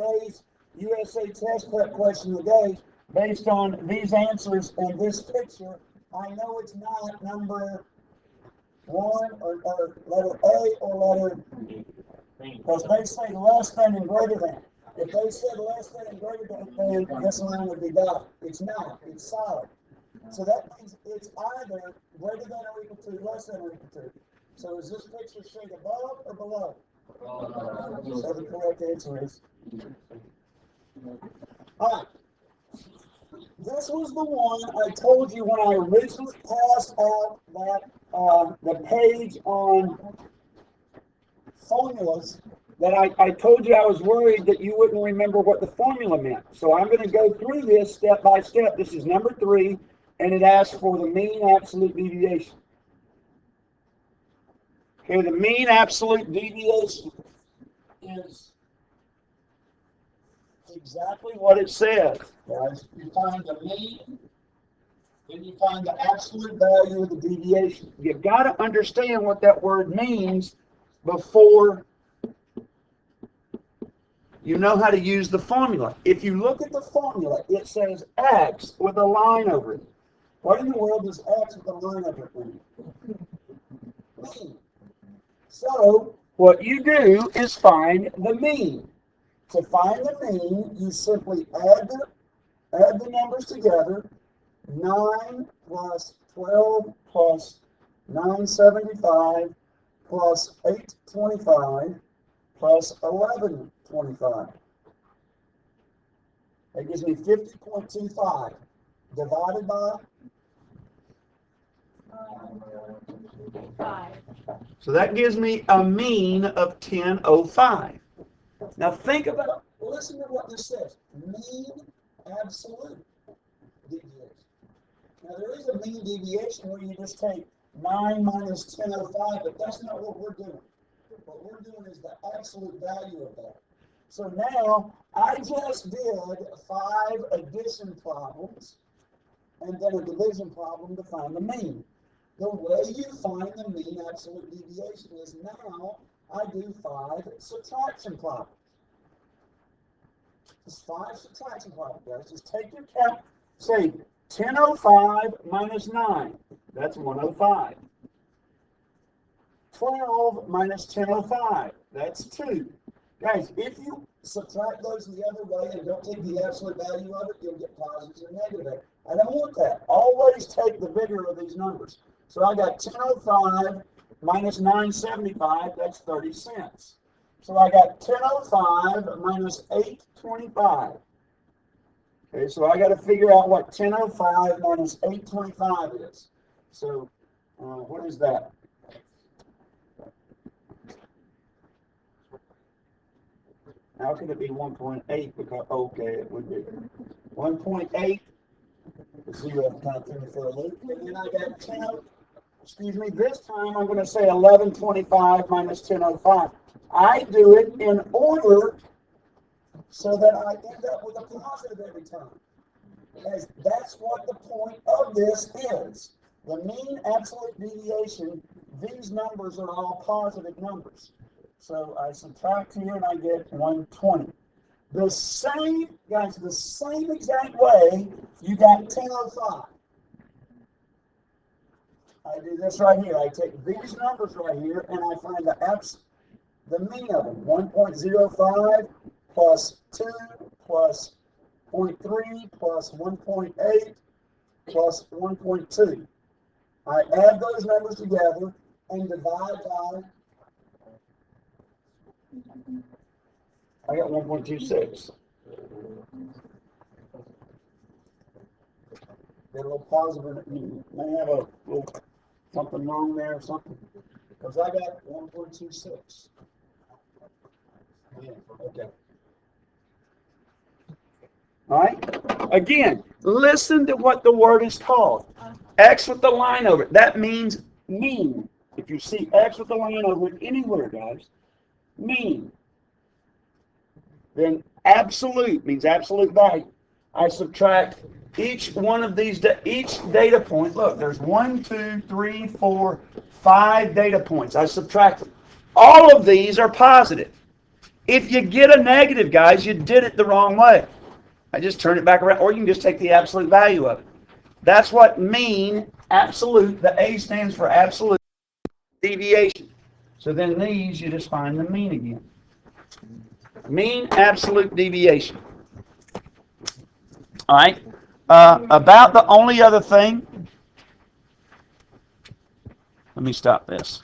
today's USA test prep question today, based on these answers and this picture, I know it's not number 1 or letter A or letter, because they say less than and greater than. If they said less than and greater than, then this line would be dotted. It's not. It's solid. So that means it's either greater than or equal to, less than or equal to. So is this picture shade above or below? So the correct answer is. All right. This was the one I told you when I originally passed out that the page on formulas, that I told you I was worried that you wouldn't remember what the formula meant. So I'm going to go through this step by step. This is number 3, and it asks for the mean absolute deviation. Okay, the mean absolute deviation is exactly what it says, guys. You find the mean, then you find the absolute value of the deviation. You've got to understand what that word means before you know how to use the formula. If you look at the formula, it says X with a line over it. What in the world does X with a line over it mean? Mean. So what you do is find the mean. To find the mean, you simply add the numbers together. 9 plus 12 plus 975 plus 825 plus 1125. That gives me 50.25 divided by 5. So that gives me a mean of 1005. Now think about, listen to what this says. Mean absolute deviation. Now there is a mean deviation where you just take 9 minus 1005, but that's not what we're doing. What we're doing is the absolute value of that. So now I just did 5 addition problems and then a division problem to find the mean. The way you find the mean absolute deviation is now I do 5 subtraction problems. Just 5 subtraction problems, guys. Just take your count, say 1005 minus 9, that's 105. 12 minus 1005, that's 2. Guys, if you subtract those the other way and don't take the absolute value of it, you'll get positives or negative. I don't want that. Always take the bigger of these numbers. So I got 1005 minus 975, that's 30 cents. So I got 1005 minus 825. Okay, so I got to figure out what 1005 minus 825 is. So what is that? How could it be 1.8? Because, okay, it would be 1.8. 0 kind of threw me for a loop. And then I got 10. Excuse me. This time I'm going to say 1125 minus 1005. I do it in order so that I end up with a positive every time. As that's what the point of this is. The mean absolute deviation, these numbers are all positive numbers. So I subtract here and I get 120. The same, guys, the same exact way you got 1005. I do this right here. I take these numbers right here and I find the mean of them. 1.05 plus 2 plus 0.3 plus 1.8 plus 1.2. I add those numbers together and divide by, I got 1.26. Get a little positive. You may have a little something wrong there or something. Because I got 1.26. Yeah, okay. All right. Again, listen to what the word is called. X with the line over it. That means mean. If you see X with the line over it anywhere, guys, mean. Then absolute means absolute value. I subtract each one of these, each data point. Look, there's 1, 2, 3, 4, 5 data points. I subtract them. All of these are positive. If you get a negative, guys, you did it the wrong way. I just turn it back around, or you can just take the absolute value of it. That's what mean, absolute, the A stands for absolute deviation. So then these, you just find the mean again. Mean absolute deviation. All right. About the only other thing, let me stop this.